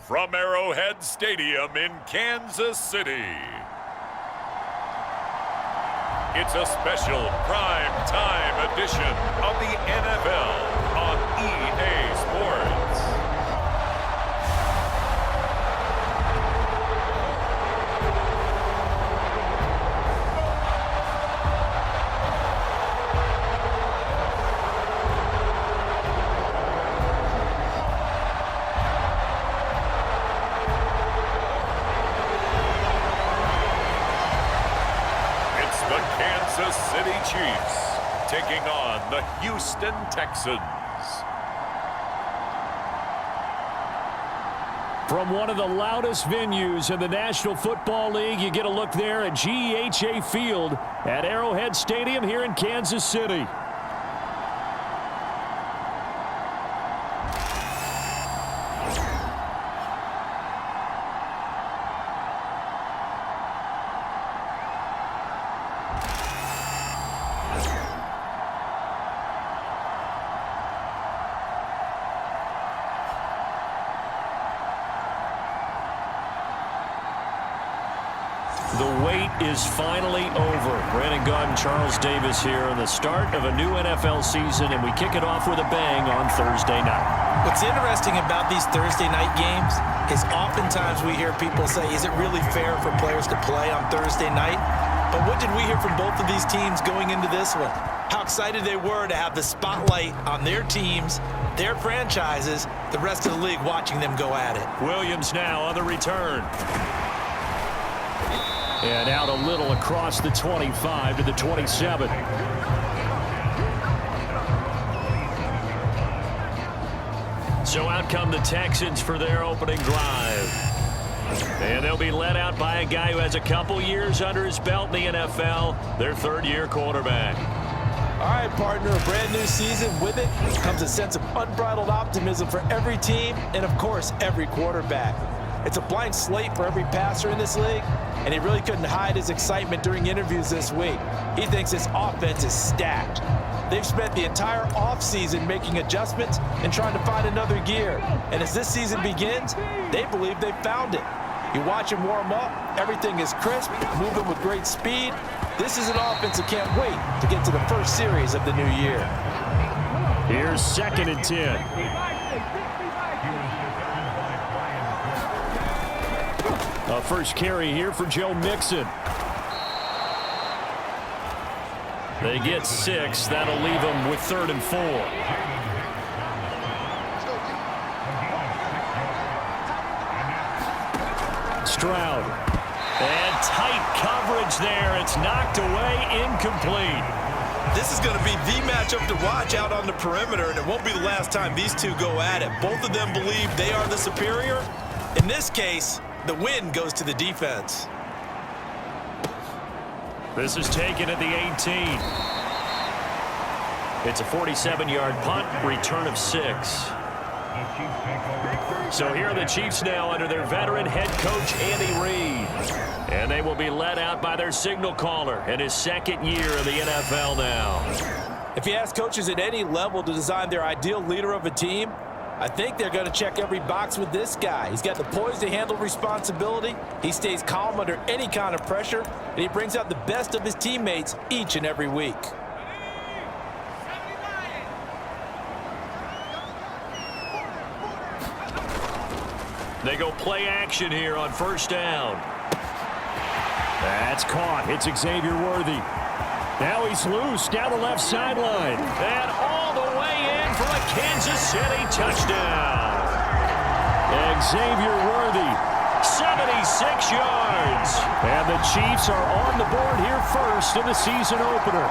from Arrowhead Stadium in Kansas City. It's a special prime time edition of the NFL on EA Sports. Kansas City Chiefs taking on the Houston Texans. From one of the loudest venues in the National Football League, you get a look there at GEHA Field at Arrowhead Stadium here in Kansas City. The wait is finally over. Brandon Gaudin and Charles Davis here on the start of a new NFL season, and we kick it off with a bang on Thursday night. What's interesting about these Thursday night games is oftentimes we hear people say, is it really fair for players to play on Thursday night? But what did we hear from both of these teams going into this one? How excited they were to have the spotlight on their teams, their franchises, the rest of the league watching them go at it. Williams now on the return. And out a little across the 25 to the 27. So out come the Texans for their opening drive. And they'll be led out by a guy who has a couple years under his belt in the NFL, their third-year quarterback. All right, partner, a brand new season. With it comes a sense of unbridled optimism for every team and, of course, every quarterback. It's a blank slate for every passer in this league, and he really couldn't hide his excitement during interviews this week. He thinks his offense is stacked. They've spent the entire offseason making adjustments and trying to find another gear. And as this season begins, they believe they've found it. You watch him warm up, everything is crisp, moving with great speed. This is an offense that can't wait to get to the first series of the new year. Here's 2nd and 10. A first carry here for Joe Mixon. They get 6. That'll leave them with 3rd and 4. Stroud. And tight coverage there. It's knocked away, incomplete. This is going to be the matchup to watch out on the perimeter, and it won't be the last time these two go at it. Both of them believe they are the superior. In this case, the win goes to the defense. This is taken at the 18. It's a 47-yard punt, return of 6. So here are the Chiefs now under their veteran head coach, Andy Reid. And they will be led out by their signal caller in his 2nd year in the NFL now. If you ask coaches at any level to design their ideal leader of a team, I think they're going to check every box with this guy. He's got the poise to handle responsibility. He stays calm under any kind of pressure, and he brings out the best of his teammates each and every week. They go play action here on 1st down. That's caught. It's Xavier Worthy. Now he's loose down the left sideline. And all the way in for a Kansas City touchdown. Xavier Worthy, 76 yards. And the Chiefs are on the board here first in the season opener.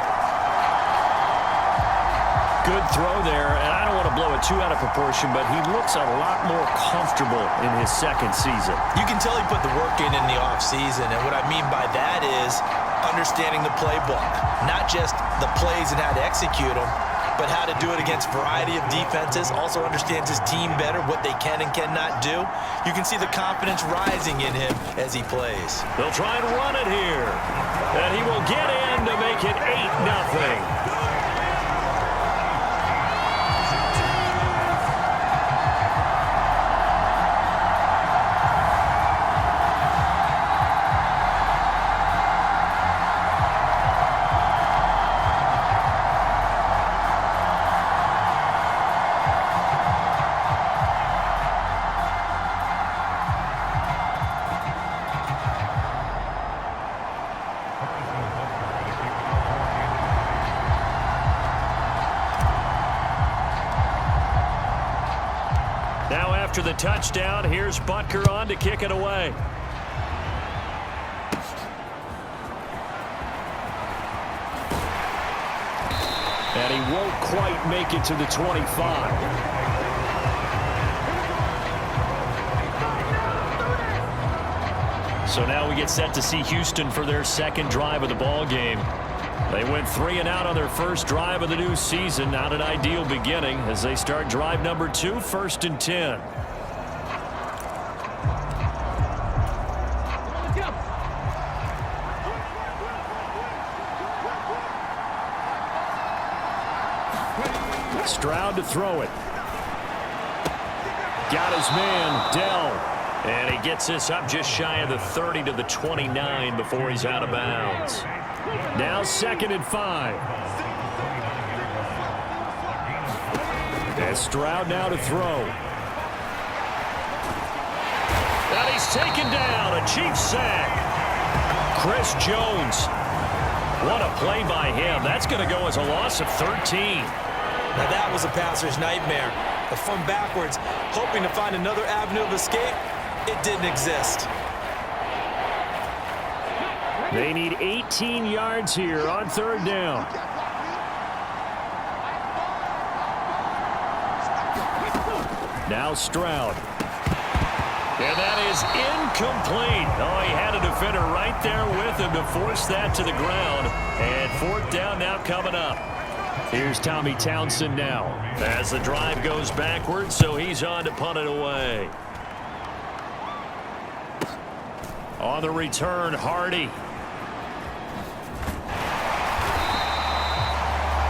Good throw there, and I don't want to blow it too out of proportion, but he looks a lot more comfortable in his 2nd season. You can tell he put the work in the offseason, and what I mean by that is understanding the playbook. Not just the plays and how to execute them, but how to do it against a variety of defenses. Also understands his team better, what they can and cannot do. You can see the confidence rising in him as he plays. They'll try and run it here, and he will get in to make it 8-0. Now after the touchdown, here's Butker on to kick it away. And he won't quite make it to the 25. So now we get set to see Houston for their second drive of the ball game. They went 3 and out on their first drive of the new season. Not an ideal beginning as they start drive number 2, 1st and 10. Stroud to throw it. Got his man, Dell. And he gets this up just shy of the 30 to the 29 before he's out of bounds. Now 2nd and 5. And Stroud now to throw. And he's taken down. A Chiefs sack. Chris Jones. What a play by him. That's going to go as a loss of 13. Now that was a passer's nightmare. From backwards, hoping to find another avenue of escape. It didn't exist. They need 18 yards here on 3rd down. Now Stroud. And that is incomplete. Oh, he had a defender right there with him to force that to the ground. And 4th down now coming up. Here's Tommy Townsend now as the drive goes backwards, so he's on to punt it away. On the return, Hardy.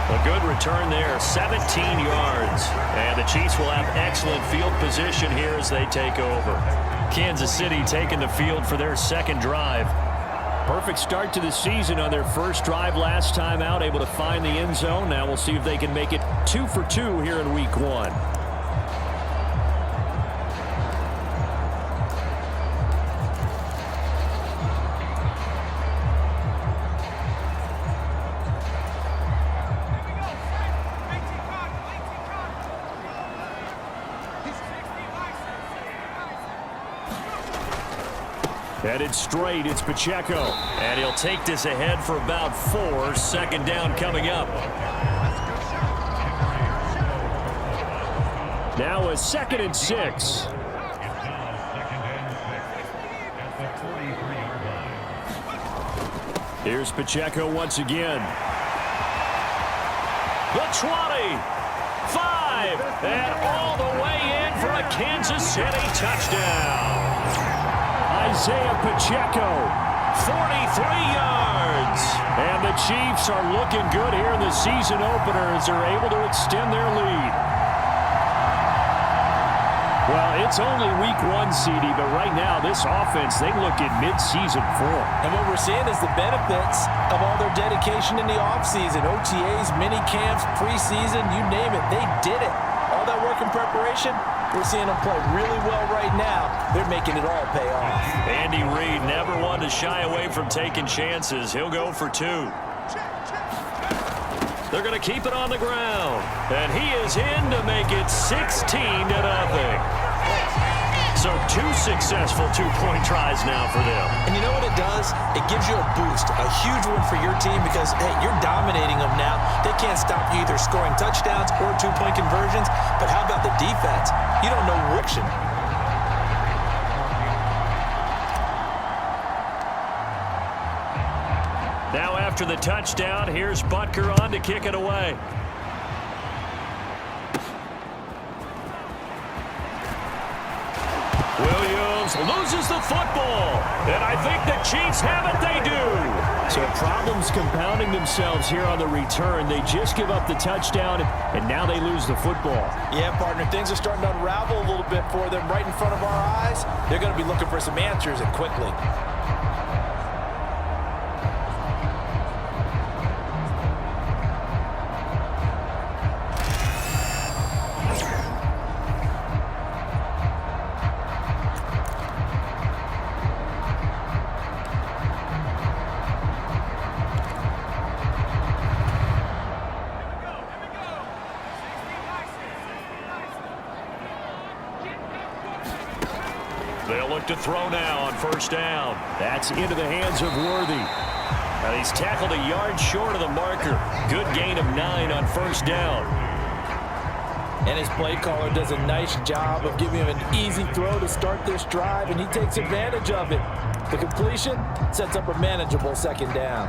A good return there, 17 yards. And the Chiefs will have excellent field position here as they take over. Kansas City taking the field for their second drive. Perfect start to the season on their first drive last time out, able to find the end zone. Now we'll see if they can make it 2 for 2 here in week 1. Headed straight, it's Pacheco. And he'll take this ahead for about 4. 2nd down coming up. Now a 2nd and 6. Here's Pacheco once again. The 20, 5, and all the way in for a Kansas City touchdown. Isaiah Pacheco, 43 yards. And the Chiefs are looking good here in the season opener as they're able to extend their lead. Well, it's only week 1, CD, but right now this offense, they look in mid-season form. And what we're seeing is the benefits of all their dedication in the offseason. OTAs, mini camps, preseason, you name it, they did it. All that work in preparation, we're seeing them play really well right now. They're making it all pay off. Andy Reid never one to shy away from taking chances. He'll go for 2. They're going to keep it on the ground. And he is in to make it 16-0. So 2 successful 2-point tries now for them. And you know what it does? It gives you a boost, a huge one for your team because, hey, you're dominating them now. They can't stop you either scoring touchdowns or 2-point conversions. But how about the defense? You don't know which. Now after the touchdown, here's Butker on to kick it away. Williams loses the football. And I think the Chiefs have it. They do. So problems compounding themselves here on the return. They just give up the touchdown, and now they lose the football. Yeah, partner, things are starting to unravel a little bit for them right in front of our eyes. They're going to be looking for some answers, and quickly. They'll look to throw now on first down. That's into the hands of Worthy. And he's tackled a yard short of the marker. Good gain of 9 on first down. And his play caller does a nice job of giving him an easy throw to start this drive, and he takes advantage of it. The completion sets up a manageable second down.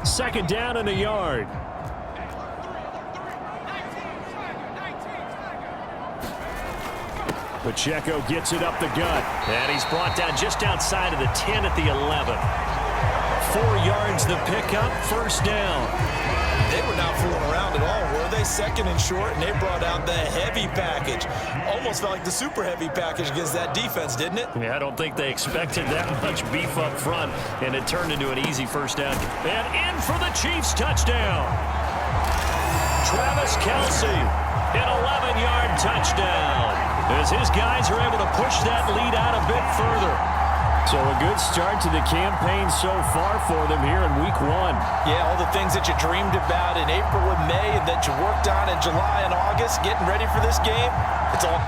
Second down and a yard. Pacheco gets it up the gut. And he's brought down just outside of the 10 at the 11. 4 yards the pickup, first down. They were not fooling around at all, were they? Second and short, and they brought out the heavy package. Almost felt like the super heavy package against that defense, didn't it? Yeah, I don't think they expected that much beef up front, and it turned into an easy first down. And in for the Chiefs touchdown. Travis Kelce, an 11-yard touchdown, as his guys are able to push that lead out a bit further. So a good start to the campaign so far for them here in week 1. Yeah, all the things that you dreamed about in April and May and that you worked on in July and August, getting ready for this game, it's all...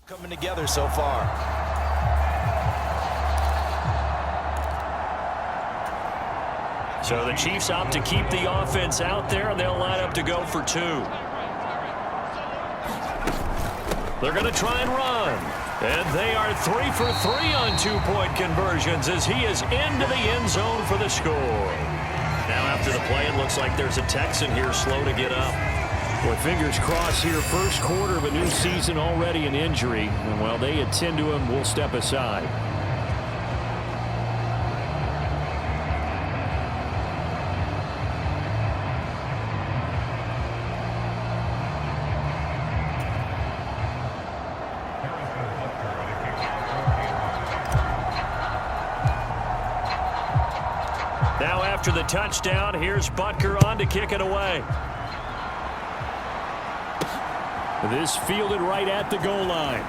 coming together so far. So the Chiefs opt to keep the offense out there, and they'll line up to go for 2. They're going to try and run. And they are 3 for 3 on 2-point conversions as he is into the end zone for the score. Now after the play, it looks like there's a Texan here slow to get up. Well, fingers crossed here, first quarter of a new season, already an injury. And while they attend to him, we'll step aside. Now after the touchdown, here's Butker on to kick it away. This fielded right at the goal line.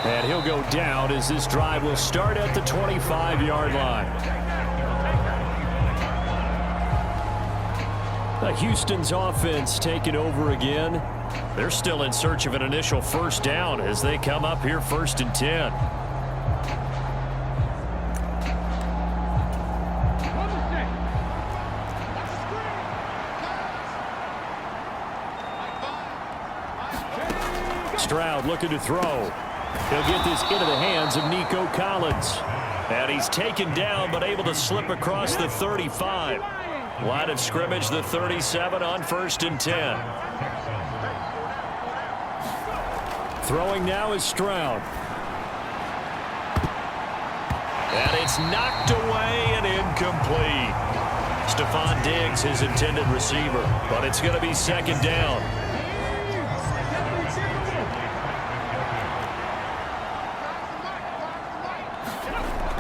And he'll go down as this drive will start at the 25-yard line. Houston's offense taking over again. They're still in search of an initial first down as they come up here 1st and 10. Stroud looking to throw. He'll get this into the hands of Nico Collins. And he's taken down but able to slip across the 35. Line of scrimmage, the 37 on 1st and 10. Throwing now is Stroud. And it's knocked away and incomplete. Stephon Diggs, his intended receiver. But it's going to be 2nd down.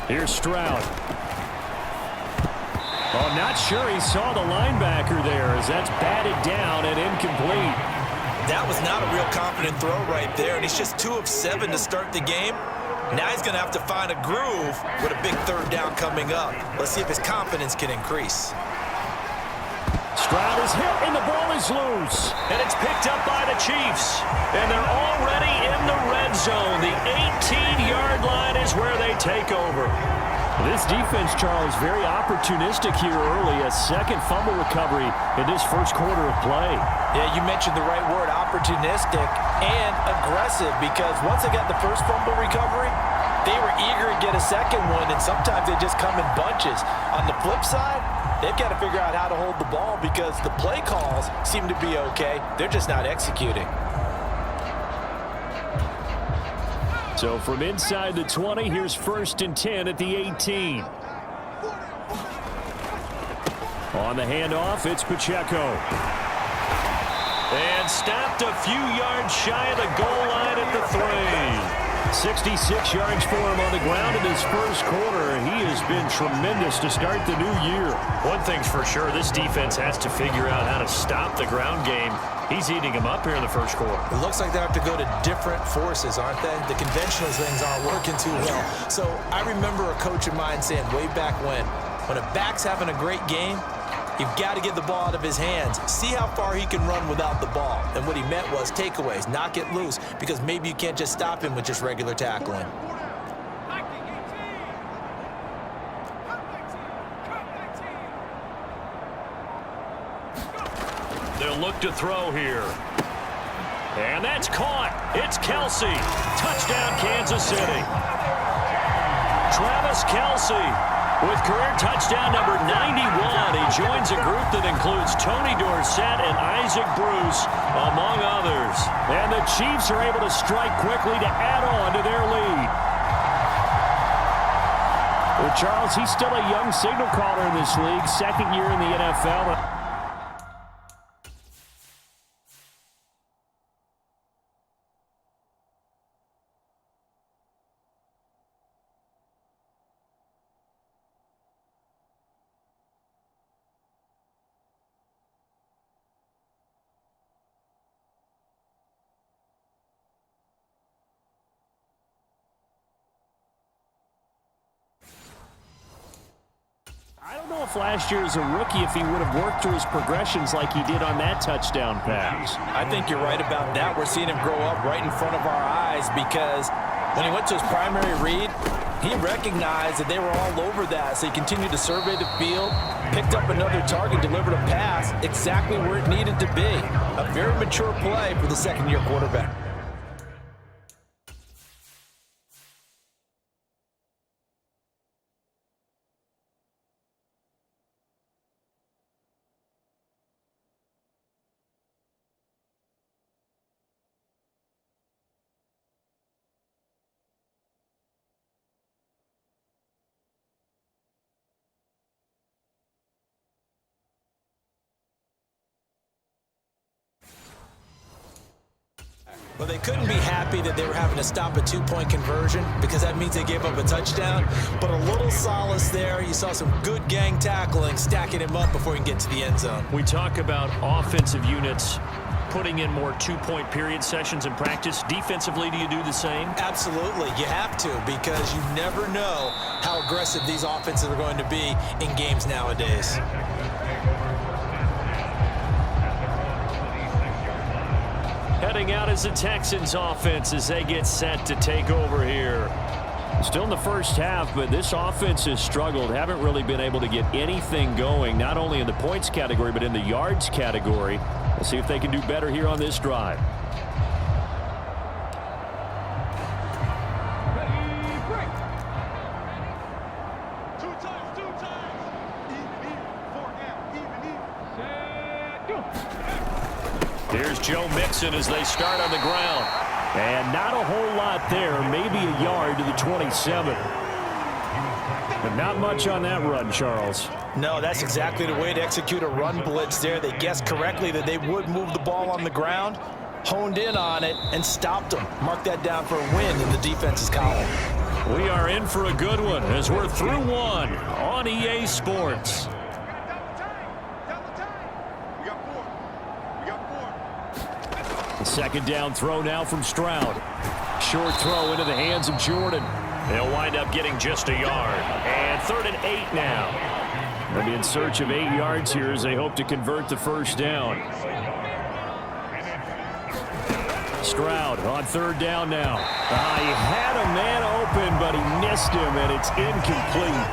Here's Stroud. Oh, not sure he saw the linebacker there as that's batted down and incomplete. That was not a real confident throw right there, and he's just 2 of 7 to start the game. Now he's going to have to find a groove with a big 3rd down coming up. Let's see if his confidence can increase. Stroud is hit, and the ball is loose. And it's picked up by the Chiefs. And they're already in the red zone. The 18-yard line is where they take over. This defense, Charles, very opportunistic here early. A 2nd fumble recovery in this 1st quarter of play. Yeah, you mentioned the right word, opportunistic and aggressive, because once they got the 1st fumble recovery, they were eager to get a 2nd one, and sometimes they just come in bunches. On the flip side, they've got to figure out how to hold the ball because the play calls seem to be okay. They're just not executing. So from inside the 20, here's 1st and 10 at the 18. On the handoff, it's Pacheco. And stopped a few yards shy of the goal line at the 3. 66 yards for him on the ground in his first quarter. He has been tremendous to start the new year. One thing's for sure, this defense has to figure out how to stop the ground game. He's eating them up here in the first quarter. It looks like they have to go to different forces, aren't they? The conventional things aren't working too well. So I remember a coach of mine saying way back when a back's having a great game, you've got to get the ball out of his hands. See how far he can run without the ball. And what he meant was takeaways, not get loose, because maybe you can't just stop him with just regular tackling. They'll look to throw here. And that's caught. It's Kelce. Touchdown, Kansas City. Travis Kelce with career touchdown number 91. He joins a group that includes Tony Dorsett and Isaac Bruce, among others. And the Chiefs are able to strike quickly to add on to their lead. Well, Charles, he's still a young signal caller in this league, second year in the NFL. I don't know if last year as a rookie, if he would have worked through his progressions like he did on that touchdown pass. I think you're right about that. We're seeing him grow up right in front of our eyes because when he went to his primary read, he recognized that they were all over that. So he continued to survey the field, picked up another target, delivered a pass exactly where it needed to be. A very mature play for the second-year quarterback. Well, they couldn't be happy that they were having to stop a two-point conversion because that means they gave up a touchdown. But a little solace there. You saw some good gang tackling, stacking him up before he can get to the end zone. We talk about offensive units putting in more two-point period sessions in practice. Defensively, do you do the same? Absolutely. You have to because you never know how aggressive these offenses are going to be in games nowadays. Heading out as the Texans offense as they get set to take over here. Still in the first half, but this offense has struggled. Haven't really been able to get anything going, not only in the points category, but in the yards category. We'll see if they can do better here on this drive. Here's Joe Mixon as they start on the ground. And not a whole lot there, maybe a yard to the 27. But not much on that run, Charles. No, that's exactly the way to execute a run blitz there. They guessed correctly that they would move the ball on the ground, honed in on it, and stopped them. Mark that down for a win in the defense's column. We are in for a good one as we're through one on EA Sports. Second down throw now from Stroud. Short throw into the hands of Jordan. They'll wind up getting just a yard. And 3rd and 8 now. They'll be in search of 8 yards here as they hope to convert the first down. Stroud on 3rd down now. He had a man open, but he missed him, and it's incomplete.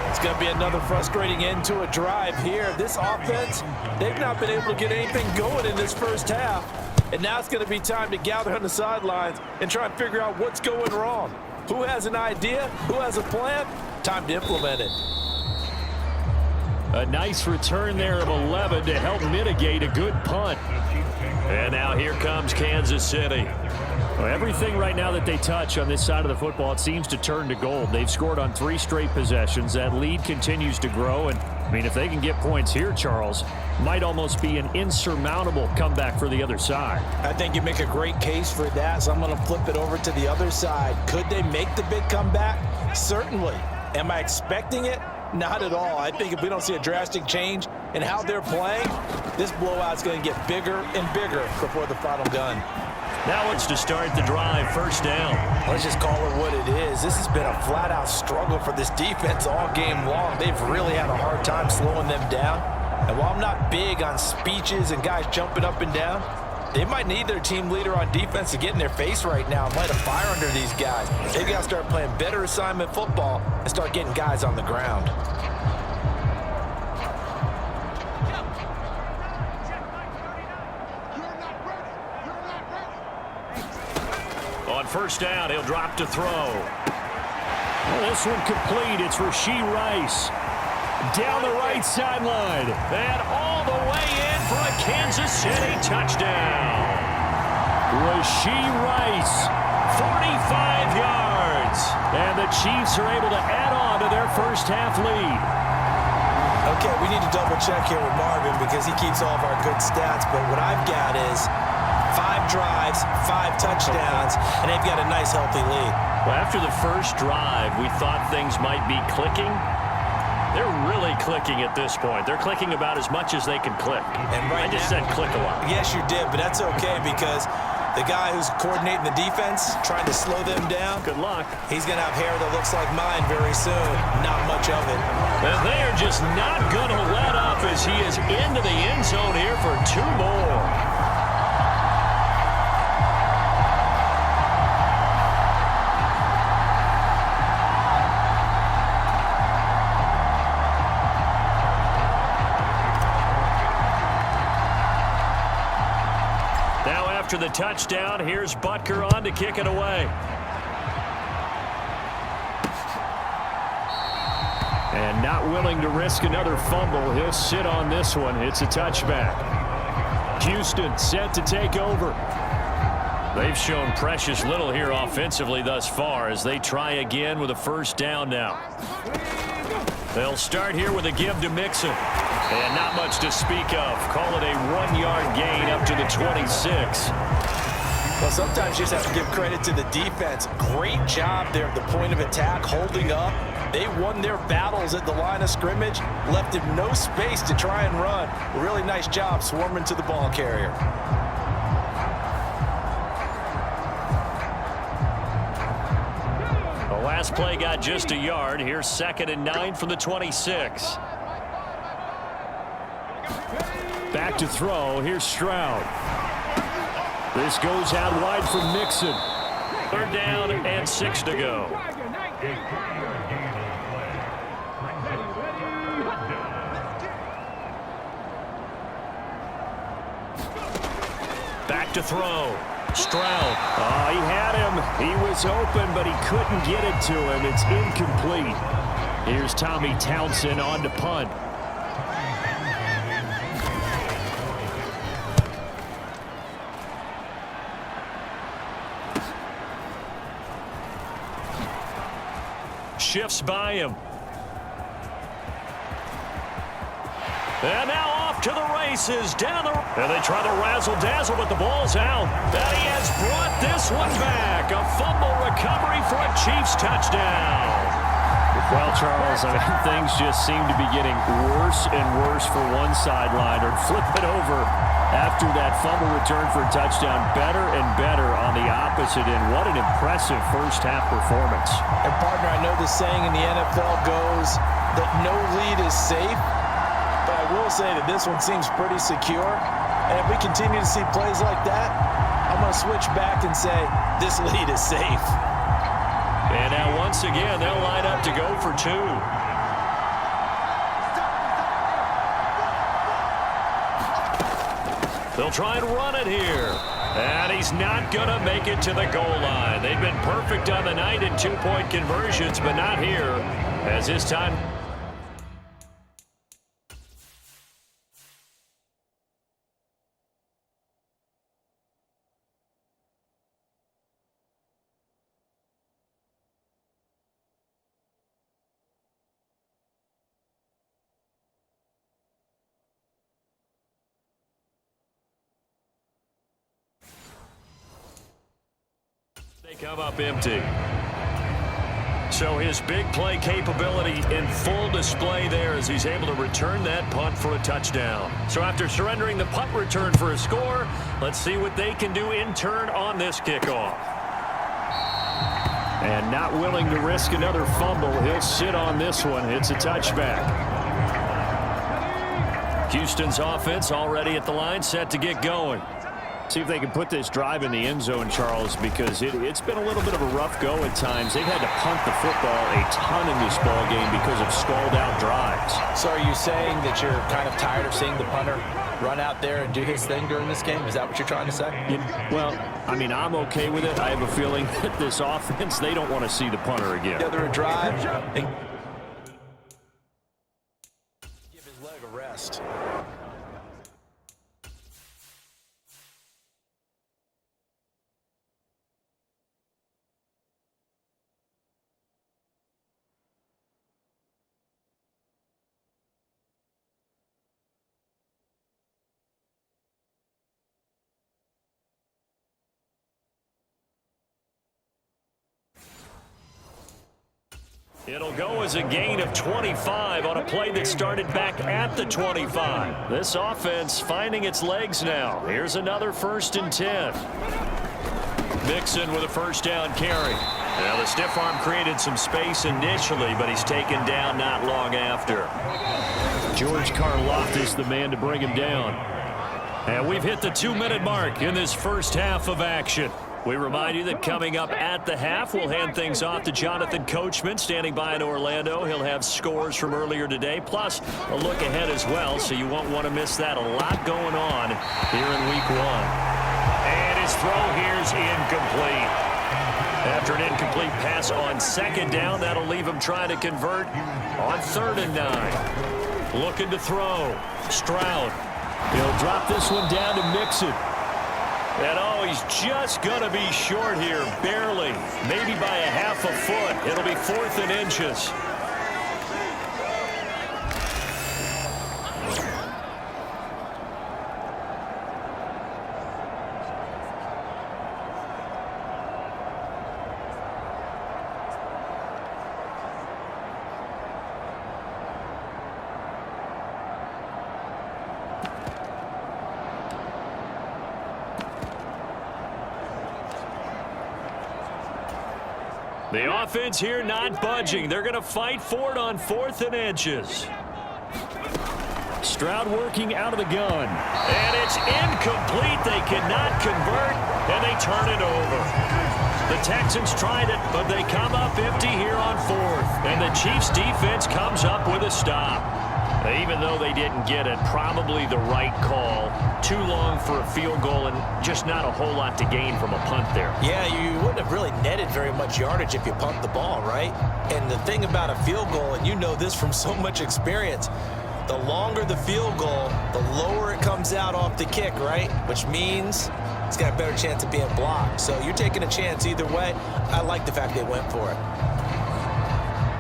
It's going to be another frustrating end to a drive here. This offense, they've not been able to get anything going in this first half. And now it's going to be time to gather on the sidelines and try and figure out what's going wrong. Who has an idea? Who has a plan? Time to implement it. A nice return there of 11 to help mitigate a good punt. And now here comes Kansas City. Well, everything right now that they touch on this side of the football, it seems to turn to gold. They've scored on 3 straight possessions. That lead continues to grow. And, I mean, if they can get points here, Charles, might almost be an insurmountable comeback for the other side. I think you make a great case for that, so I'm going to flip it over to the other side. Could they make the big comeback? Certainly. Am I expecting it? Not at all. I think if we don't see a drastic change in how they're playing, this blowout's going to get bigger and bigger before the final gun. Now it's to start the drive, first down. Let's just call it what it is. This has been a flat-out struggle for this defense all game long. They've really had a hard time slowing them down. And while I'm not big on speeches and guys jumping up and down, they might need their team leader on defense to get in their face right now and light a fire under these guys. They've got to start playing better assignment football and start getting guys on the ground. On first down, he'll drop to throw. Well, this one complete. It's Rashee Rice. Down the right sideline. And all the way in for a Kansas City touchdown. Rashee Rice, 45 yards. And the Chiefs are able to add on to their first half lead. Okay, we need to double check here with Marvin because he keeps all of our good stats. But what I've got is 5 drives, 5 touchdowns, and they've got a nice, healthy lead. Well, after the first drive, we thought things might be clicking. They're really clicking at this point. They're clicking about as much as they can click. And right I just now, said click a lot. Yes, you did, but that's okay because the guy who's coordinating the defense, trying to slow them down, Good luck. he's going to have hair that looks like mine very soon. Not much of it. And they are just not going to let up as he is into the end zone here for 2 more. After the touchdown, here's Butker on to kick it away. And not willing to risk another fumble, he'll sit on this one. It's a touchback. Houston set to take over. They've shown precious little here offensively thus far as they try again with a first down now. They'll start here with a give to Mixon. And not much to speak of. Call it a 1-yard gain up to the 26. Well, sometimes you just have to give credit to the defense. Great job there at the point of attack, holding up. They won their battles at the line of scrimmage, left him no space to try and run. A really nice job swarming to the ball carrier. The last play got just a yard. Here's 2nd and 9 from the 26. Back to throw. Here's Stroud. This goes out wide for Mixon. 3rd down and 6 to go. Back to throw. Stroud. Oh, he had him. He was open, but he couldn't get it to him. It's incomplete. Here's Tommy Townsend on to punt. Shifts by him. And now off to the races. Down the... And they try to razzle-dazzle, but the ball's out. And he has brought this one back. A fumble recovery for a Chiefs touchdown. Well, Charles, I mean, things just seem to be getting worse and worse for one sideline. Or flip it over after that fumble return for a touchdown. Better and better on the opposite end. What an impressive first-half performance. And, partner, I know the saying in the NFL goes that no lead is safe. But I will say that this one seems pretty secure. And if we continue to see plays like that, I'm going to switch back and say this lead is safe. And now once again, they'll line up to go for 2. They'll try and run it here. And he's not going to make it to the goal line. They've been perfect on the night in 2-point conversions, but not here, as this time... come up empty. So his big play capability in full display there as he's able to return that punt for a touchdown. So after surrendering the punt return for a score, let's see what they can do in turn on this kickoff. And not willing to risk another fumble, he'll sit on this one. It's a touchback. Houston's offense already at the line, set to get going. See if they can put this drive in the end zone, Charles, because it's been a little bit of a rough go at times. They've had to punt the football a ton in this ball game because of stalled-out drives. So are you saying that you're kind of tired of seeing the punter run out there and do his thing during this game? Is that what you're trying to say? Well, I mean, I'm okay with it. I have a feeling that this offense, they don't want to see the punter again. Together a drive and give his leg a rest. It'll go as a gain of 25 on a play that started back at the 25. This offense finding its legs now. Here's another 1st and 10. Mixon with a first down carry. Now the stiff arm created some space initially, but he's taken down not long after. George Karlaftis, the man to bring him down. And we've hit the 2-minute mark in this first half of action. We remind you that coming up at the half, we'll hand things off to Jonathan Coachman standing by in Orlando. He'll have scores from earlier today, plus a look ahead as well, so you won't want to miss that. A lot going on here in Week 1. And his throw here's incomplete. After an incomplete pass on 2nd down, that'll leave him trying to convert on 3rd and 9. Looking to throw. Stroud. He'll drop this one down to Mixon. And oh, he's just going to be short here, barely, maybe by a half a foot. It'll be 4th and inches. The offense here not budging. They're going to fight for it on 4th and inches. Stroud working out of the gun. And it's incomplete. They cannot convert, and they turn it over. The Texans tried it, but they come up empty here on 4th. And the Chiefs defense comes up with a stop. Even though they didn't get it, probably the right call. Too long for a field goal and just not a whole lot to gain from a punt there. Yeah, you wouldn't have really netted very much yardage if you pumped the ball, right? And the thing about a field goal, and you know this from so much experience, the longer the field goal, the lower it comes out off the kick, right? Which means it's got a better chance of being blocked. So you're taking a chance either way. I like the fact they went for it.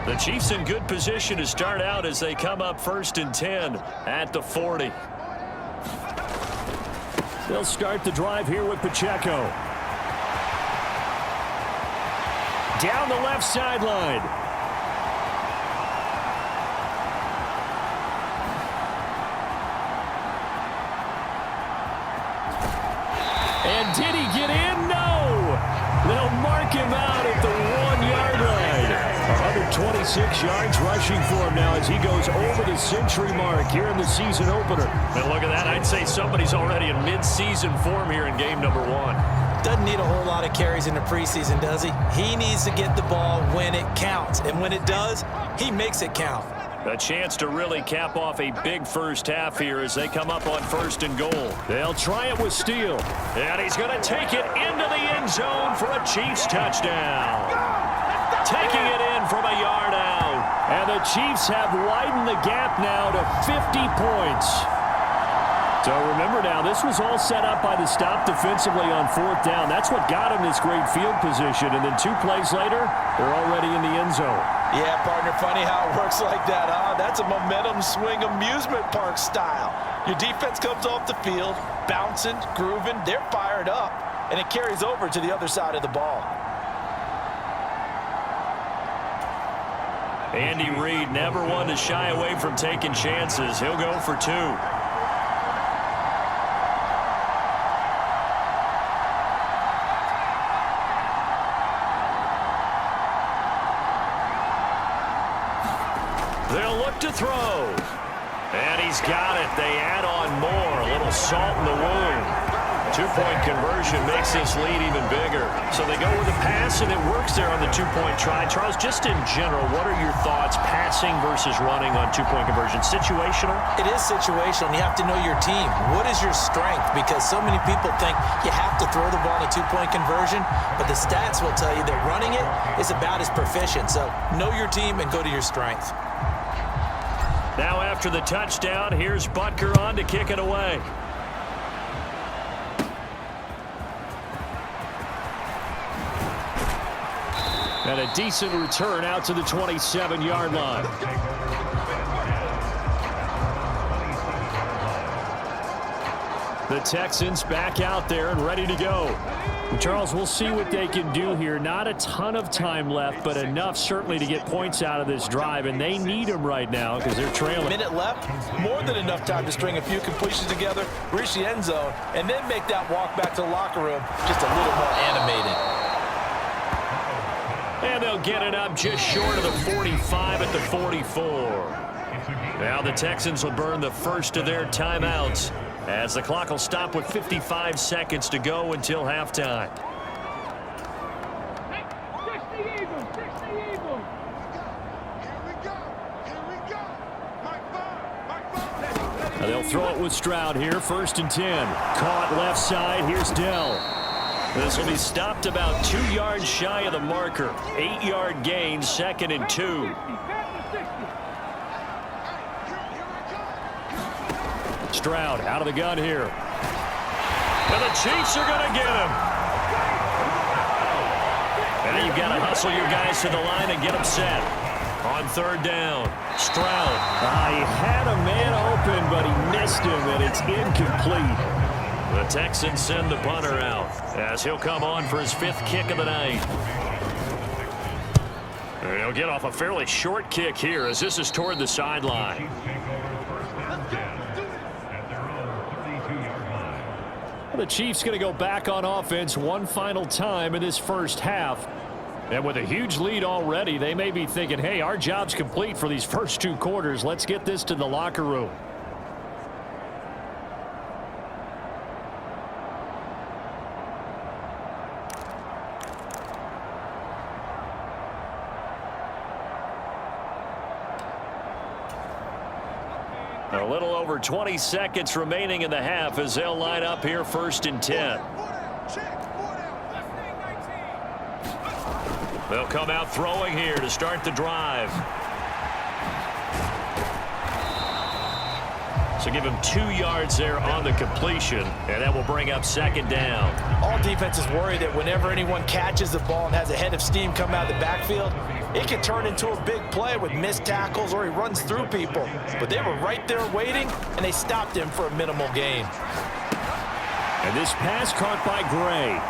The Chiefs in good position to start out as they come up 1st and 10 at the 40. They'll start the drive here with Pacheco. Down the left sideline. And did he get in? No! They'll mark him out at the 1-yard line. 126 yards rushing for him now as he goes over the century mark here in the season opener. And look at that. I'd say somebody's already in mid-season form here in game number 1. Doesn't need a whole lot of carries in the preseason, does he? He needs to get the ball when it counts. And when it does, he makes it count. A chance to really cap off a big first half here as they come up on 1st and goal. They'll try it with Steele. And he's going to take it into the end zone for a Chiefs touchdown. Taking it in from a yard out. And the Chiefs have widened the gap now to 50 points. So remember now, this was all set up by the stop defensively on 4th down. That's what got him this great field position. And then 2 plays later, they're already in the end zone. Yeah, partner, funny how it works like that, huh? That's a momentum swing amusement park style. Your defense comes off the field, bouncing, grooving, they're fired up, and it carries over to the other side of the ball. Andy Reid, never one to shy away from taking chances. He'll go for 2. They'll look to throw. And he's got it. They add on more. A little salt in the wound. 2-point conversion makes this lead even bigger. So they go with a pass, and it works there on the 2-point try. Charles, just in general, what are your thoughts passing versus running on 2-point conversion? Situational? It is situational, and you have to know your team. What is your strength? Because so many people think you have to throw the ball in a 2-point conversion, but the stats will tell you that running it is about as proficient. So know your team and go to your strength. Now after the touchdown, here's Butker on to kick it away. And a decent return out to the 27-yard line. The Texans back out there and ready to go. Charles, we'll see what they can do here. Not a ton of time left, but enough certainly to get points out of this drive, and they need them right now because they're trailing. Minute left, more than enough time to string a few completions together, reach the end zone, and then make that walk back to the locker room just a little more animated. And they'll get it up just short of the 45 at the 44. Now the Texans will burn the first of their timeouts as the clock will stop with 55 seconds to go until halftime. Now they'll throw it with Stroud here, 1st and 10. Caught left side, here's Dell. This will be stopped about 2 yards shy of the marker. 8-yard gain, 2nd and 2. Stroud out of the gun here. And the Chiefs are going to get him. Now you've got to hustle your guys to the line and get them set. On 3rd down, Stroud. He had a man open, but he missed him, and it's incomplete. The Texans send the punter out as he'll come on for his 5th kick of the night. And he'll get off a fairly short kick here as this is toward the sideline. The Chiefs going to go back on offense one final time in this first half. And with a huge lead already, they may be thinking, hey, our job's complete for these first 2 quarters. Let's get this to the locker room. A little over 20 seconds remaining in the half as they'll line up here 1st and 10. They'll come out throwing here to start the drive. So give him 2 yards there on the completion, and that will bring up 2nd down. All defenses worry that whenever anyone catches the ball and has a head of steam come out of the backfield, it can turn into a big play with missed tackles or he runs through people. But they were right there waiting, and they stopped him for a minimal gain. And this pass caught by Gray.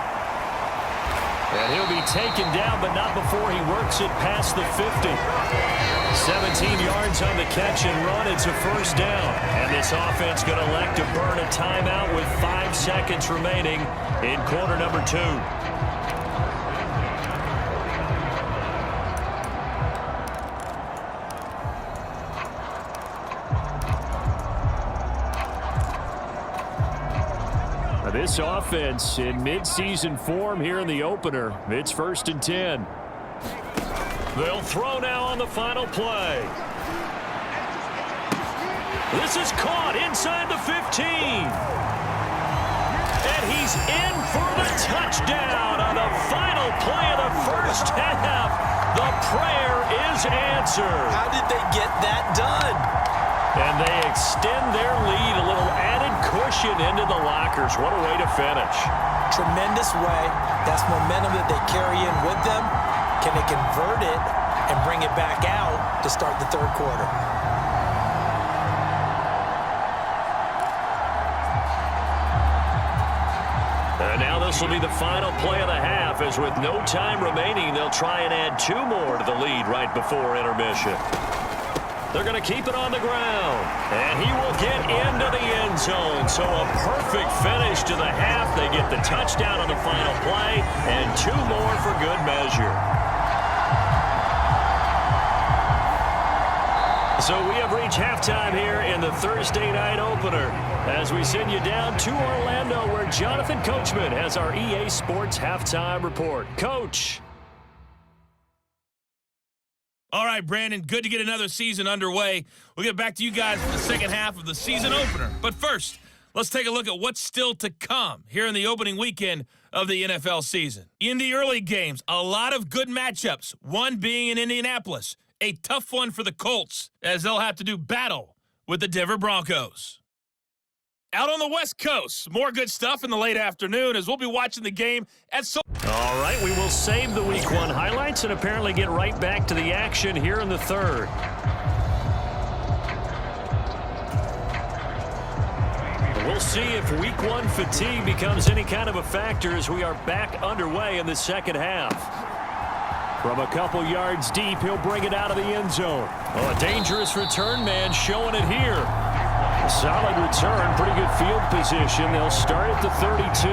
And he'll be taken down, but not before he works it past the 50. 17 yards on the catch and run. It's a 1st down. And this offense going to elect to burn a timeout with 5 seconds remaining in quarter number 2. This offense in midseason form here in the opener. It's 1st and 10. They'll throw now on the final play. This is caught inside the 15. And he's in for the touchdown on the final play of the first half. The prayer is answered. How did they get that done? And they extend their lead, a little added cushion into the lockers. What a way to finish. Tremendous way. That's momentum that they carry in with them. Can they convert it and bring it back out to start the 3rd quarter? And now they'll toss will be the final play of the half, as with no time remaining, they'll try and add 2 more to the lead right before intermission. They're going to keep it on the ground, and he will get into the end zone. So a perfect finish to the half. They get the touchdown on the final play, and 2 more for good measure. So we have reached halftime here in the Thursday night opener as we send you down to Orlando, where Jonathan Coachman has our EA Sports halftime report. Coach. All right, Brandon, good to get another season underway. We'll get back to you guys for the second half of the season opener. But first, let's take a look at what's still to come here in the opening weekend of the NFL season. In the early games, a lot of good matchups, one being in Indianapolis. A tough one for the Colts, as they'll have to do battle with the Denver Broncos. Out on the West Coast, more good stuff in the late afternoon as we'll be watching the game at All right, we will save the Week 1 highlights and apparently get right back to the action here in the third. We'll see if Week 1 fatigue becomes any kind of a factor as we are back underway in the second half. From a couple yards deep, he'll bring it out of the end zone. Oh, a dangerous return man showing it here. A solid return, pretty good field position. They'll start at the 32.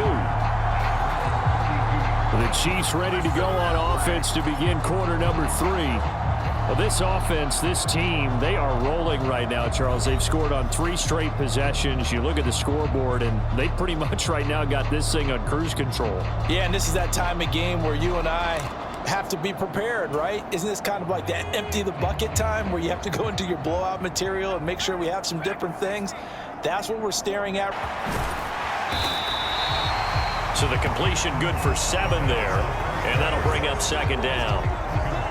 The Chiefs ready to go on offense to begin quarter number 3. Well, this offense, this team, they are rolling right now, Charles. They've scored on 3 straight possessions. You look at the scoreboard, and they pretty much right now got this thing on cruise control. Yeah, and this is that time of game where you and I have to be prepared, right? Isn't this kind of like that empty the bucket time where you have to go into your blowout material and make sure we have some different things? That's what we're staring at. So the completion good for 7 there, and that'll bring up second down.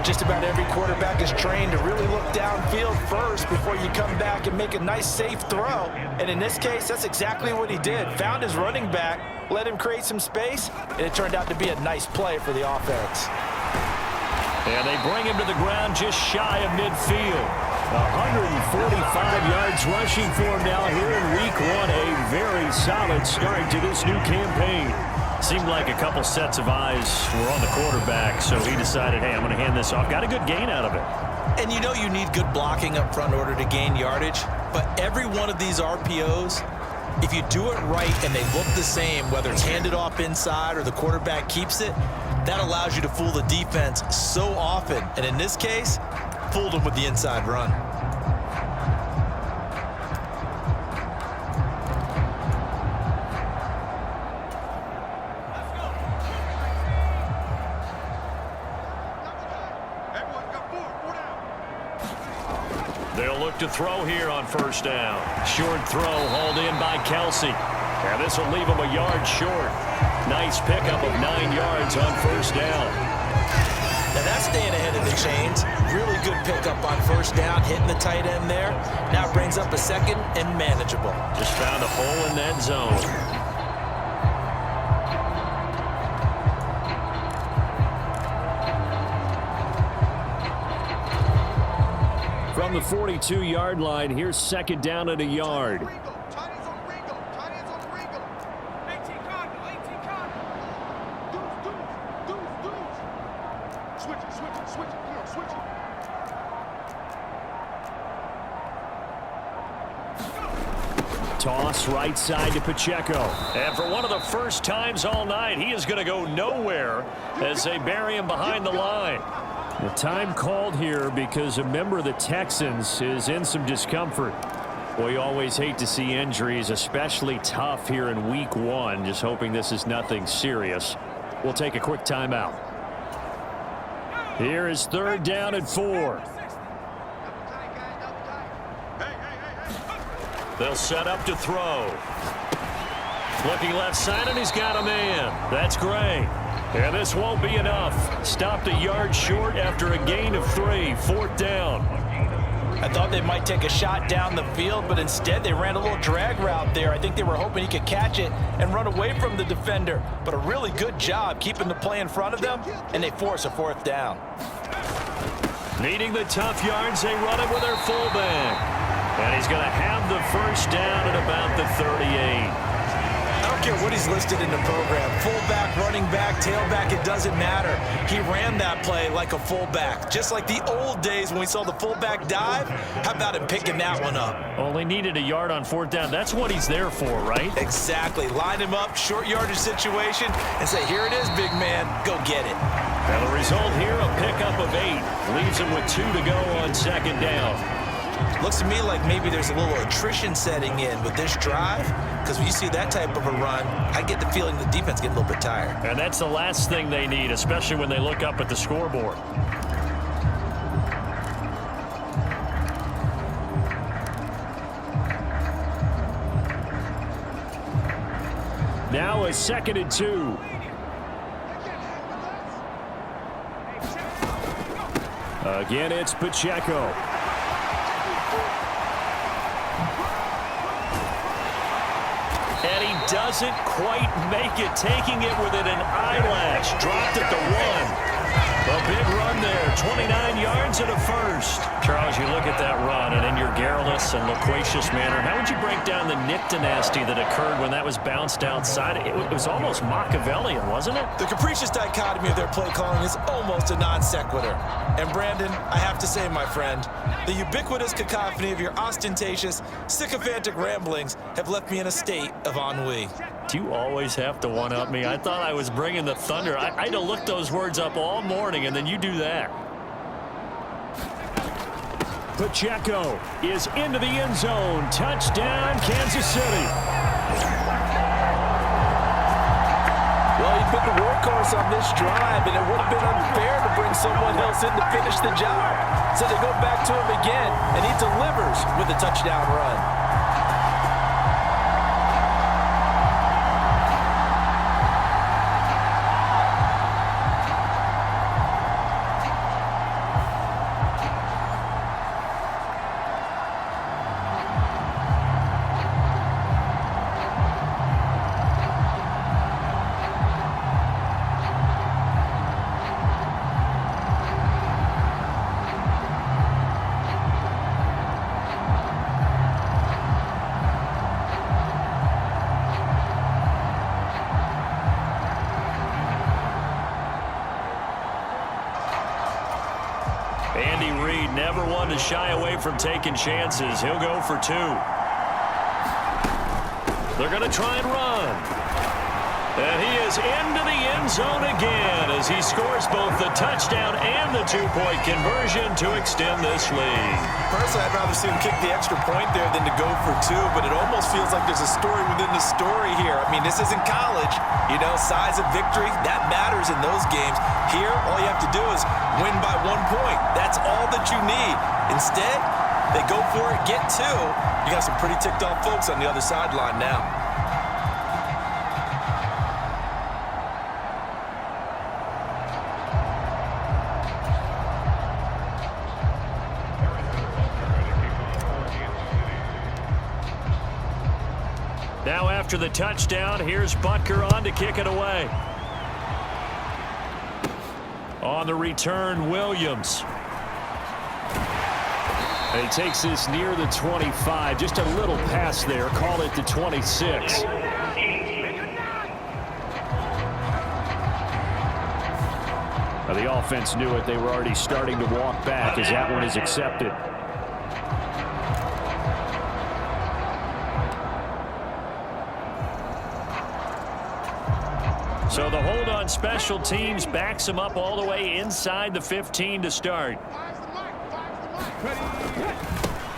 Just about every quarterback is trained to really look downfield first before you come back and make a nice, safe throw. And in this case, that's exactly what he did. Found his running back, let him create some space, and it turned out to be a nice play for the offense. And they bring him to the ground just shy of midfield. 145 yards rushing for him now here in Week 1. A very solid start to this new campaign. Seemed like a couple sets of eyes were on the quarterback, so he decided, hey, I'm going to hand this off. Got a good gain out of it. And you know you need good blocking up front in order to gain yardage, but every one of these RPOs, if you do it right and they look the same, whether it's handed off inside or the quarterback keeps it, that allows you to fool the defense so often. And in this case, fooled them with the inside run. They'll look to throw here on first down. Short throw hauled in by Kelsey. And this will leave him a yard short. Nice pickup of 9 yards on first down. Now that's staying ahead of the chains. Really good pickup on first down, hitting the tight end there. Now brings up a second and manageable. Just found a hole in that zone. From the 42-yard line, here's second down and a yard. Toss right side to Pacheco. And for one of the first times all night, he is going to go nowhere as they bury him behind the line. The time called here because a member of the Texans is in some discomfort. Well, you always hate to see injuries, especially tough here in Week 1. Just hoping this is nothing serious. We'll take a quick timeout. Here is third down and 4. They'll set up to throw. Looking left side, and he's got a man. That's Gray. And this won't be enough. Stopped a yard short after a gain of 3. Fourth down. I thought they might take a shot down the field, but instead they ran a little drag route there. I think they were hoping he could catch it and run away from the defender. But a really good job keeping the play in front of them, and they force a fourth down. Needing the tough yards, they run it with their fullback. And he's going to have the first down at about the 38. don't care what he's listed in the program. Fullback, running back, tailback, it doesn't matter. He ran that play like a fullback. Just like the old days when we saw the fullback dive. How about him picking that one up? Only needed a yard on 4th down. That's what he's there for, right? Exactly. Line him up, short yardage situation, and say, here it is, big man. Go get it. And the result here, a pickup of 8. Leaves him with 2 to go on 2nd down. Looks to me like maybe there's a little attrition setting in with this drive, because when you see that type of a run, I get the feeling the defense get a little bit tired. And that's the last thing they need, especially when they look up at the scoreboard. Now a 2nd and 2. Again, it's Pacheco. And he doesn't quite make it, taking it within an eyelash. Dropped at the 1. A big run there, 29 yards and a first. Charles, you look at that run, and in your garrulous and loquacious manner, how would you break down the Nick dynasty that occurred when that was bounced outside? It was almost Machiavellian, wasn't it? The capricious dichotomy of their play calling is almost a non sequitur. And Brandon, I have to say, my friend, the ubiquitous cacophony of your ostentatious, sycophantic ramblings have left me in a state of ennui. Do you always have to one-up me? I thought I was bringing the thunder. I had to look those words up all morning, and then you do that. Pacheco is into the end zone. Touchdown, Kansas City. Well, he's been the workhorse on this drive, and it would have been unfair to bring someone else in to finish the job. So they go back to him again, and he delivers with a touchdown run. Andy Reid never one to shy away from taking chances. He'll go for 2. They're going to try and run. And he is into the end zone again as he scores both the touchdown and the 2-point conversion to extend this lead. Personally, I'd rather see him kick the extra point there than to go for 2, but it almost feels like there's a story within the story here. I mean, this isn't college. You know, size of victory, that matters in those games. Here, all you have to do is win by 1 point. That's all that you need. Instead, they go for it, get 2. You got some pretty ticked off folks on the other sideline now. Now after the touchdown, here's Butker on to kick it away. On the return, Williams. And he takes this near the 25. Just a little pass there. Call it the 26. Now the offense knew it. They were already starting to walk back as that one is accepted. So the hold on special teams backs him up all the way inside the 15 to start.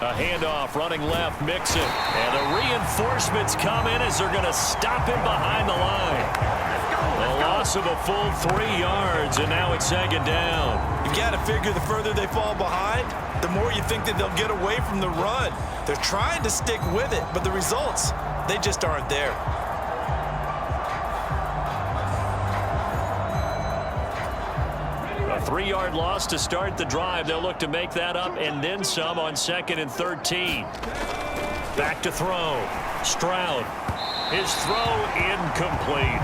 A handoff running left, Mixon. And the reinforcements come in as they're going to stop him behind the line. A loss of a full 3 yards, and now it's 2nd down. You got to figure the further they fall behind, the more you think that they'll get away from the run. They're trying to stick with it, but the results, they just aren't there. A 3-yard loss to start the drive. They'll look to make that up and then some on 2nd and 13. Back to throw. Stroud. His throw incomplete.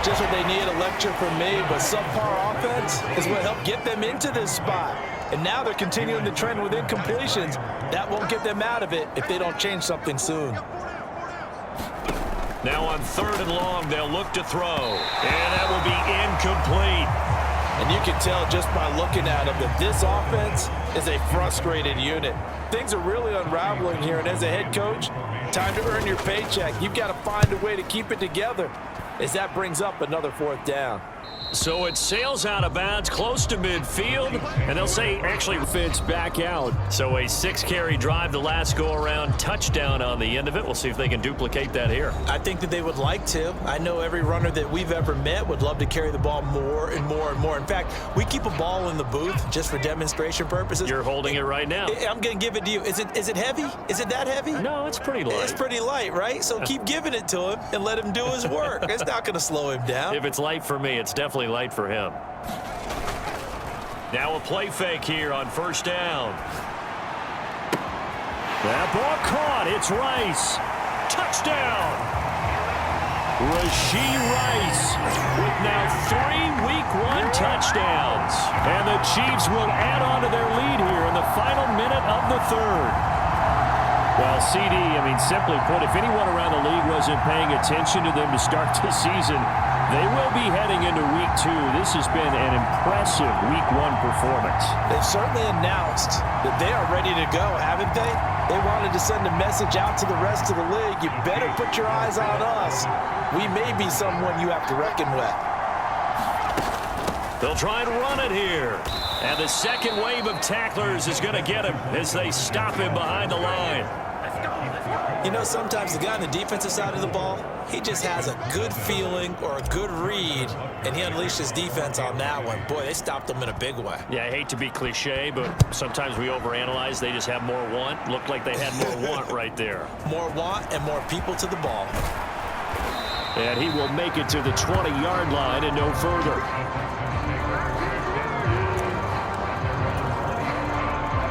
Just what they need, a lecture from me, but subpar offense is what helped get them into this spot. And now they're continuing the trend with incompletions. That won't get them out of it if they don't change something soon. Now on 3rd and long, they'll look to throw. And that will be incomplete. And you can tell just by looking at them that this offense is a frustrated unit. Things are really unraveling here, and as a head coach, time to earn your paycheck. You've got to find a way to keep it together as that brings up another 4th down. So it sails out of bounds close to midfield, and they'll say actually Fits back out. so a 6-carry drive the last go-around, touchdown on the end of it. We'll see if they can duplicate that here. I think that they would like to. I know every runner that we've ever met would love to carry the ball more and more and more. In fact, we keep a ball in the booth just for demonstration purposes. You're holding it right now. I'm going to give it to you. Is it heavy? Is it that heavy? No, it's pretty light. It's pretty light, right? So keep giving it to him and let him do his work. It's not going to slow him down. If it's light for me, it's definitely light for him. Now a play fake here on 1st down. That ball caught. It's Rice. Touchdown. Rashee Rice with now 3 Week 1 touchdowns. And the Chiefs will add on to their lead here in the final minute of the 3rd. Well, CD, simply put, if anyone around the league wasn't paying attention to them to start this season, they will be heading into Week 2. This has been an impressive Week 1 performance. They've certainly announced that they are ready to go, haven't they? They wanted to send a message out to the rest of the league. You better put your eyes on us. We may be someone you have to reckon with. They'll try and run it here. And the second wave of tacklers is going to get him as they stop him behind the line. You know, sometimes the guy on the defensive side of the ball, he just has a good feeling or a good read, and he unleashed his defense on that one. Boy, they stopped him in a big way. Yeah, I hate to be cliche, but sometimes we overanalyze. They just have more want. Looked like they had more want right there. More want and more people to the ball. And he will make it to the 20-yard line and no further.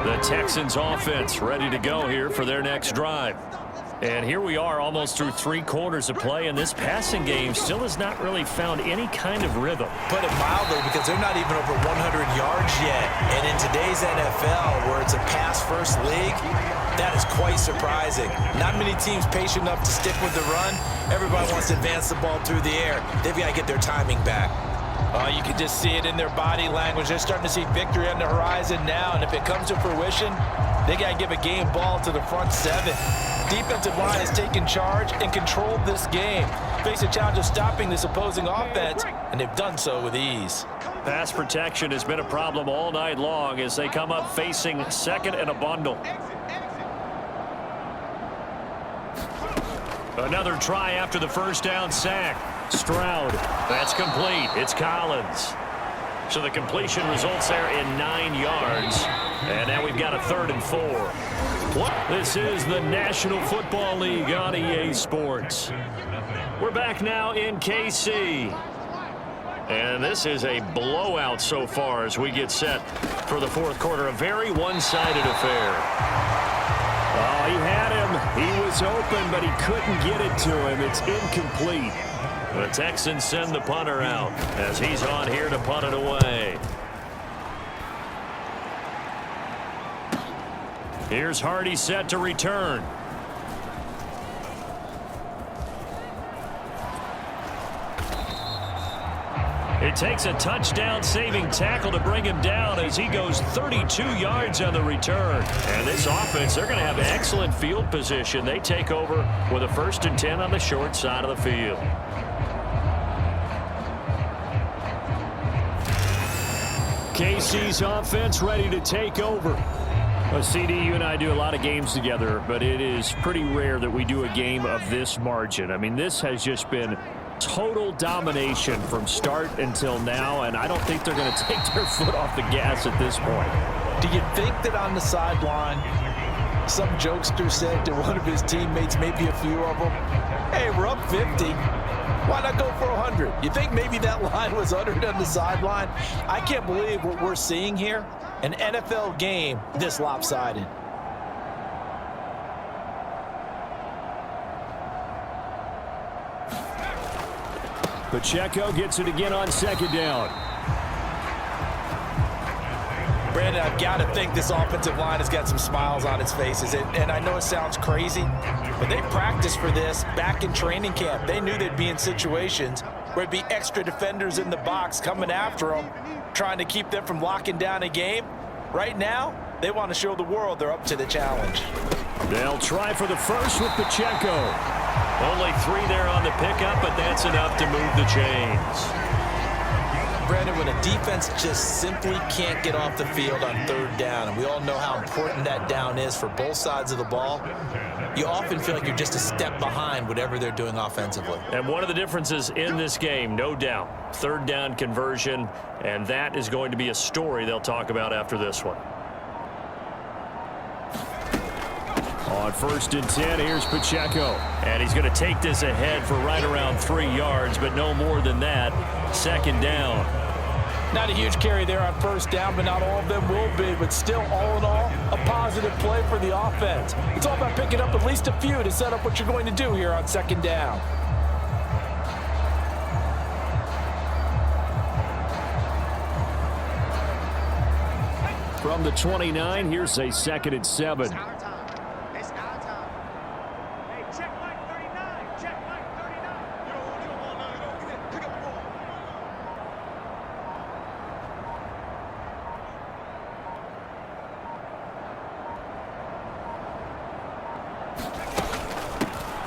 The Texans offense ready to go here for their next drive. And here we are almost through 3 quarters of play, and this passing game still has not really found any kind of rhythm. Put it mildly, because they're not even over 100 yards yet. And in today's NFL, where it's a pass-first league, that is quite surprising. Not many teams patient enough to stick with the run. Everybody wants to advance the ball through the air. They've got to get their timing back. You can just see it in their body language. They're starting to see victory on the horizon now, and if it comes to fruition, they got to give a game ball to the front 7. Defensive line has taken charge and controlled this game. Face a challenge of stopping this opposing offense, and they've done so with ease. Pass protection has been a problem all night long as they come up facing 2nd and a bundle. Another try after the 1st down sack. Stroud. That's complete. It's Collins. So the completion results there in 9 yards. And now we've got a 3rd and 4. This is the National Football League on EA Sports. We're back now in KC. And this is a blowout so far as we get set for the 4th quarter. A very one-sided affair. Oh, he had him. He was open, but he couldn't get it to him. It's incomplete. The Texans send the punter out as he's on here to punt it away. Here's Hardy set to return. It takes a touchdown-saving tackle to bring him down as he goes 32 yards on the return. And this offense, they're going to have excellent field position. They take over with a 1st and 10 on the short side of the field. KC's offense ready to take over. Well, CD, you and I do a lot of games together, but it is pretty rare that we do a game of this margin. I mean, this has just been total domination from start until now, and I don't think they're going to take their foot off the gas at this point. Do you think that on the sideline, some jokester said to one of his teammates, maybe a few of them, hey, we're up 50. Why not go for 100? You think maybe that line was uttered on the sideline? I can't believe what we're seeing here. An NFL game this lopsided. Pacheco gets it again on 2nd down. Brandon, I've got to think this offensive line has got some smiles on its faces. And I know it sounds crazy, but they practiced for this back in training camp. They knew they'd be in situations where it'd be extra defenders in the box coming after them, trying to keep them from locking down a game. Right now, they want to show the world they're up to the challenge. They'll try for the first with Pacheco. Only 3 there on the pickup, but that's enough to move the chains. Brandon, when a defense just simply can't get off the field on 3rd down, and we all know how important that down is for both sides of the ball, you often feel like you're just a step behind whatever they're doing offensively. And one of the differences in this game, no doubt, 3rd down conversion, and that is going to be a story they'll talk about after this one. On 1st and 10, here's Pacheco. And he's going to take this ahead for right around 3 yards, but no more than that. 2nd down. Not a huge carry there on 1st down, but not all of them will be. But still, all in all, a positive play for the offense. It's all about picking up at least a few to set up what you're going to do here on 2nd down. From the 29, here's a 2nd and 7.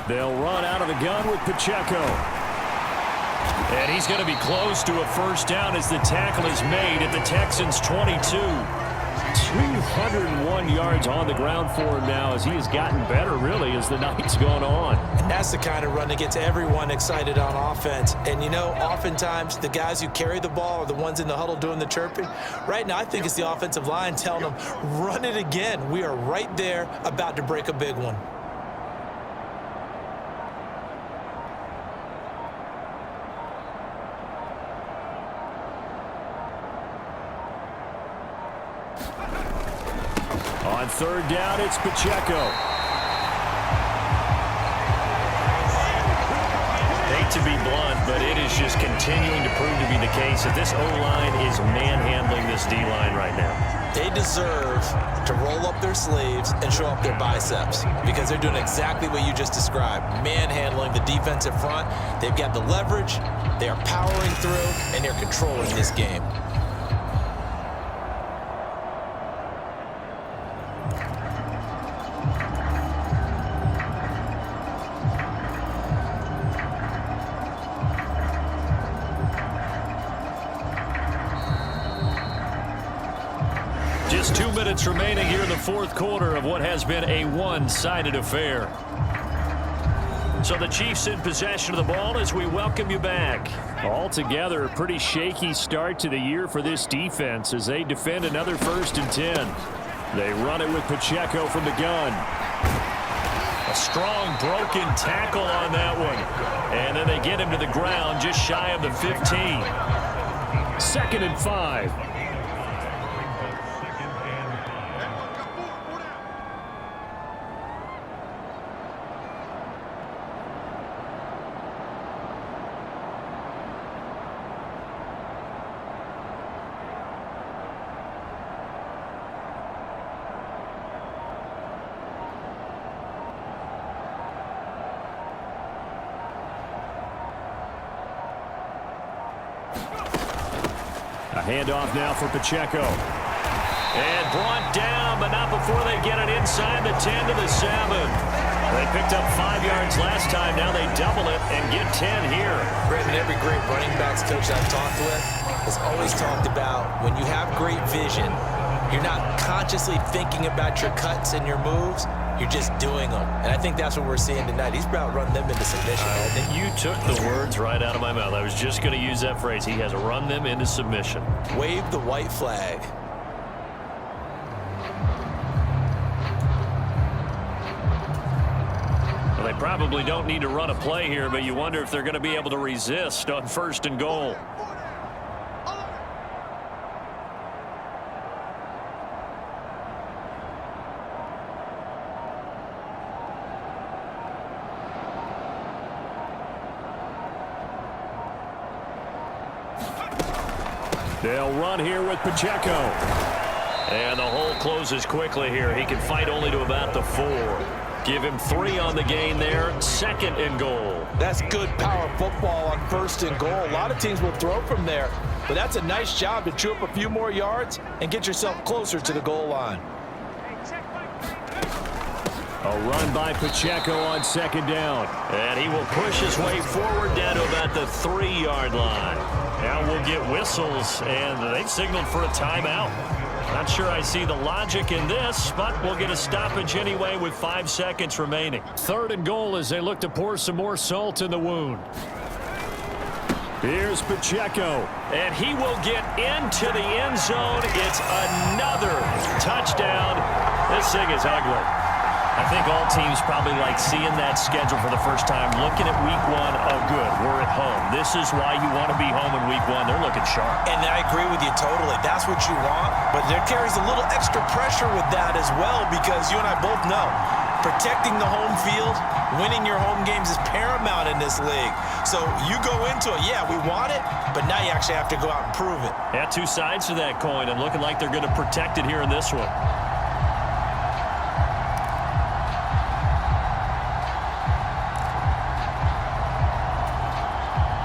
They'll run out of the gun with Pacheco. And he's going to be close to a 1st down as the tackle is made at the Texans' 22. 201 yards on the ground for him now as he has gotten better, really, as the night's gone on. And that's the kind of run that gets everyone excited on offense. And, you know, oftentimes the guys who carry the ball are the ones in the huddle doing the chirping. Right now, I think it's the offensive line telling them, run it again. We are right there about to break a big one. On 3rd down, it's Pacheco. Hate to be blunt, but it is just continuing to prove to be the case that this O-line is manhandling this D-line right now. They deserve to roll up their sleeves and show up their biceps because they're doing exactly what you just described, manhandling the defensive front. They've got the leverage, they are powering through, and they're controlling this game. Just 2 minutes remaining here in the 4th quarter of what has been a one-sided affair. So the Chiefs in possession of the ball as we welcome you back. Altogether, a pretty shaky start to the year for this defense as they defend another 1st and 10. They run it with Pacheco from the gun. A strong broken tackle on that one. And then they get him to the ground just shy of the 15. 2nd and 5. A handoff now for Pacheco. And brought down, but not before they get it inside the 10 to the 7. They picked up 5 yards last time. Now they double it and get 10 here. Brandon, every great running backs coach I've talked with has always talked about when you have great vision, you're not consciously thinking about your cuts and your moves. You're just doing them. And I think that's what we're seeing tonight. He's about to run them into submission. You took the words right out of my mouth. I was just going to use that phrase. He has run them into submission. Wave the white flag. Well, they probably don't need to run a play here, but you wonder if they're going to be able to resist on 1st and goal. They'll run here with Pacheco. And the hole closes quickly here. He can fight only to about the 4. Give him 3 on the gain there. 2nd and goal. That's good power football on 1st and goal. A lot of teams will throw from there, but that's a nice job to chew up a few more yards and get yourself closer to the goal line. A run by Pacheco on 2nd down. And he will push his way forward down to about the 3-yard line. Now we'll get whistles, and they've signaled for a timeout. Not sure I see the logic in this, but we'll get a stoppage anyway with 5 seconds remaining. 3rd and goal as they look to pour some more salt in the wound. Here's Pacheco. And he will get into the end zone. It's another touchdown. This thing is ugly. I think all teams probably like seeing that schedule for the first time, looking at week 1. Oh, good, we're at home. This is why you want to be home in week 1. They're looking sharp. And I agree with you totally. That's what you want, but there carries a little extra pressure with that as well, because you and I both know protecting the home field, winning your home games is paramount in this league. So you go into it, yeah, we want it, but now you actually have to go out and prove it. Yeah, 2 sides to that coin, and looking like they're going to protect it here in this one.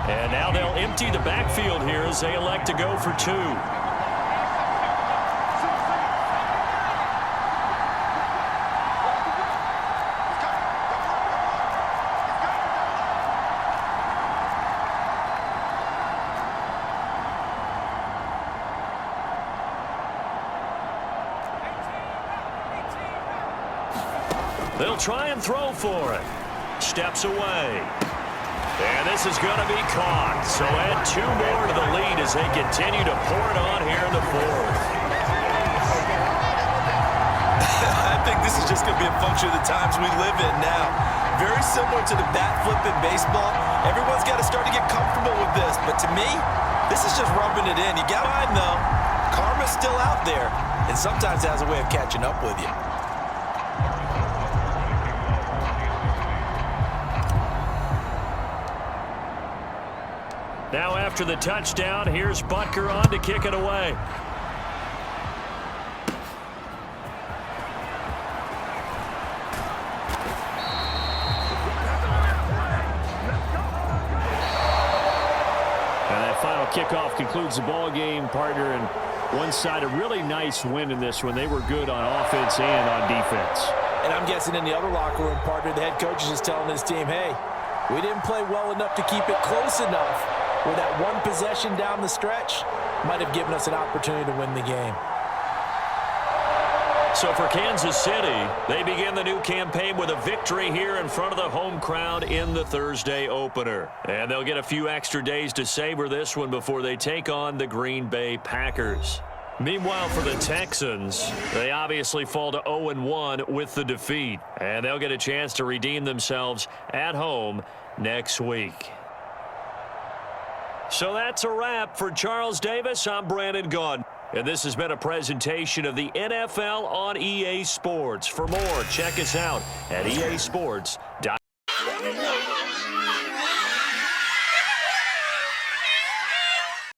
And now they'll empty the backfield here as they elect to go for 2. They'll try and throw for it. Steps away. And this is going to be caught. So add 2 more to the lead as they continue to pour it on here in the 4th. I think this is just going to be a function of the times we live in now. Very similar to the bat flip in baseball. Everyone's got to start to get comfortable with this. But to me, this is just rubbing it in. You got to mind, though, karma's still out there. And sometimes it has a way of catching up with you. Now after the touchdown, here's Butker on to kick it away. And that final kickoff concludes the ball game, partner. And one side, a really nice win in this one. They were good on offense and on defense. And I'm guessing in the other locker room, partner, the head coach is just telling his team, hey, we didn't play well enough to keep it close enough. Where that one possession down the stretch might have given us an opportunity to win the game. So for Kansas City, they begin the new campaign with a victory here in front of the home crowd in the Thursday opener. And they'll get a few extra days to savor this one before they take on the Green Bay Packers. Meanwhile, for the Texans, they obviously fall to 0-1 with the defeat. And they'll get a chance to redeem themselves at home next week. So that's a wrap. For Charles Davis, I'm Brandon Gaudin. And this has been a presentation of the NFL on EA Sports. For more, check us out at easports.com.